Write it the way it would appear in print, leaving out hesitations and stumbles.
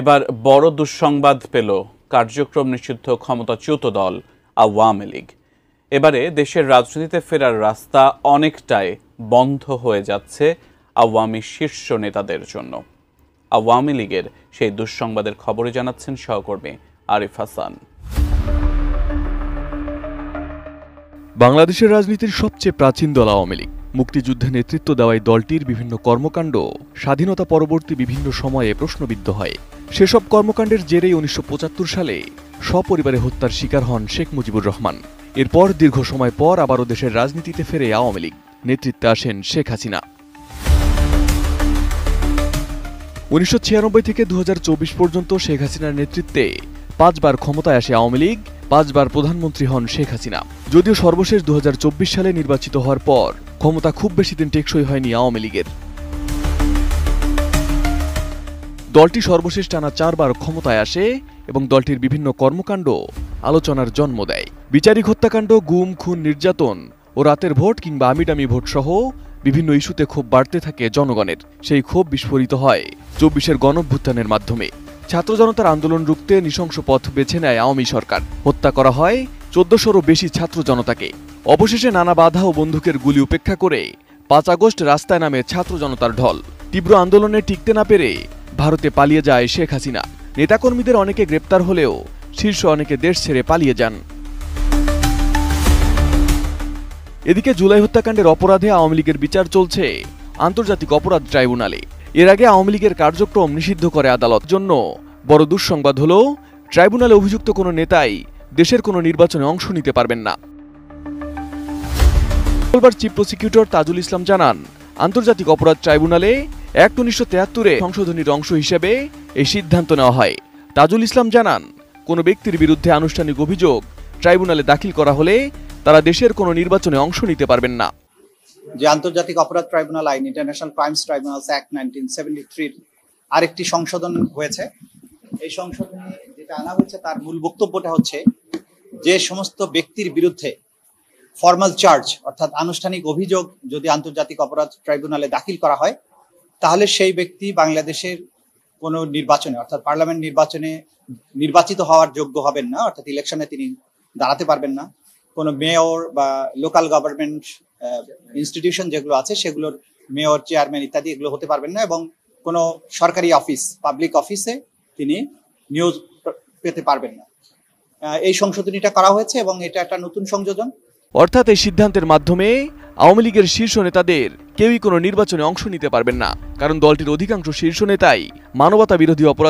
এবার বড় দুঃসংবাদ পেল কার্যক্রম নিষিদ্ধ ক্ষমতাচ্যুত দল আওয়ামী লীগ। এবারে দেশের রাজনীতিতে ফেরার রাস্তা অনেকটাই বন্ধ হয়ে যাচ্ছে আওয়ামী শীর্ষ নেতাদের জন্য। আওয়ামী লীগের সেই দুঃসংবাদের খবরে জানাচ্ছেন সহকর্মী আরিফ হাসান। বাংলাদেশের রাজনীতির সবচেয়ে প্রাচীন দল আওয়ামী লীগ। মুক্তিযুদ্ধে নেতৃত্ব দেওয়ায় দলটির বিভিন্ন কর্মকাণ্ড স্বাধীনতা পরবর্তী বিভিন্ন সময়ে প্রশ্নবিদ্ধ হয়। সেসব কর্মকাণ্ডের জেরেই ১৯৭৫ সালে সপরিবারে হত্যার শিকার হন শেখ মুজিবুর রহমান। এরপর দীর্ঘ সময় পর আবারও দেশের রাজনীতিতে ফেরে আওয়ামী লীগ। নেতৃত্বে আসেন শেখ হাসিনা। ১৯৯৬ থেকে ২০২৪ পর্যন্ত শেখ হাসিনার নেতৃত্বে ৫ বার ক্ষমতায় আসে আওয়ামী লীগ। ৫ বার প্রধানমন্ত্রী হন শেখ হাসিনা। যদিও সর্বশেষ ২০২৪ সালে নির্বাচিত হওয়ার পর ক্ষমতা খুব বেশি দিন টেকসই হয়নি আওয়ামী লীগের। দলটি সর্বশেষ টানা ৪ বার ক্ষমতায় আসে এবং দলটির বিভিন্ন কর্মকাণ্ড আলোচনার জন্ম দেয়। বিচারিক হত্যাকাণ্ড, গুম, খুন, নির্যাতন ও রাতের ভোট কিংবা আমিডামি ভোট সহ বিভিন্ন ইস্যুতে ক্ষোভ বাড়তে থাকে জনগণের। সেই ক্ষোভ বিস্ফোরিত হয় ২৪-এর গণঅভ্যুত্থানের মাধ্যমে। ছাত্র জনতার আন্দোলন রুখতে নৃশংস পথ বেছে নেয় আওয়ামী সরকার। হত্যা করা হয় ১৪০০রও বেশি ছাত্র জনতাকে। অবশেষে নানা বাধা ও বন্দুকের গুলি উপেক্ষা করে ৫ আগস্ট রাস্তায় নামে ছাত্র জনতার ঢল। তীব্র আন্দোলনে টিকতে না পেরে ভারতে পালিয়ে যায় শেখ হাসিনা। নেতাকর্মীদের অনেকে গ্রেপ্তার হলেও শীর্ষ অনেকে দেশ ছেড়ে পালিয়ে যান। এদিকে জুলাই হত্যাকাণ্ডের অপরাধে আওয়ামী লীগের বিচার চলছে আন্তর্জাতিক অপরাধ ট্রাইব্যুনালে। এর আগে আওয়ামী লীগের কার্যক্রম নিষিদ্ধ করে আদালত। জন্য বড় দুঃসংবাদ হল, ট্রাইব্যুনালে অভিযুক্ত কোনো নেতাই দেশের কোনো নির্বাচনে অংশ নিতে পারবেন না। মঙ্গলবার চিফ প্রসিকিউটর তাজুল ইসলাম জানান, আন্তর্জাতিক অপরাধ ট্রাইব্যুনালে অ্যাক্ট ১৯৭৩ সংশোধনীর অংশ হিসেবে এই সিদ্ধান্ত নেওয়া হয়। তাজুল ইসলাম জানান, কোনো ব্যক্তির বিরুদ্ধে আনুষ্ঠানিক অভিযোগ ট্রাইব্যুনালে দাখিল করা হলে তারা দেশের কোনো নির্বাচনে অংশ নিতে পারবেন না। যে আন্তর্জাতিক অপরাধ ট্রাইব্যুনাল আইন, ইন্টারন্যাশনাল ক্রাইমস ট্রাইব্যুনালস অ্যাক্ট 1973 আরেকটি সংশোধন হয়েছে। এই সংশোধনী যেটা আনা হয়েছে তার মূল বক্তব্যটা হচ্ছে, যে সমস্ত ব্যক্তির বিরুদ্ধে ফর্মাল চার্জ অর্থাৎ আনুষ্ঠানিক অভিযোগ যদি আন্তর্জাতিক অপরাধ ট্রাইব্যুনালে দাখিল করা হয়, তাহলে সেই ব্যক্তি বাংলাদেশের কোনো নির্বাচনে অর্থাৎ পার্লামেন্ট নির্বাচনে নির্বাচিত হওয়ার যোগ্য হবেন না, অর্থাৎ ইলেকশনে তিনি দাঁড়াতে পারবেন না। কোনো মেয়র বা লোকাল গভর্নমেন্ট ইনস্টিটিউশন যেগুলো আছে সেগুলোর মেয়র, চেয়ারম্যান ইত্যাদি এগুলো হতে পারবেন না, এবং কোনো সরকারি অফিস, পাবলিক অফিসে তিনি নিয়োগ পেতে পারবেন না। এই সংশোধনীটা করা হয়েছে এবং এটা একটা নতুন সংযোজন। অর্থাৎ এই সিদ্ধান্তের মাধ্যমে আওয়ামী লীগের শীর্ষ নেতাদের কেউই কোনো নির্বাচনে অংশ নিতে পারবেন না, কারণ দলটির অধিকাংশ শীর্ষ নেতাই মানবতা বিরোধী অপরাধ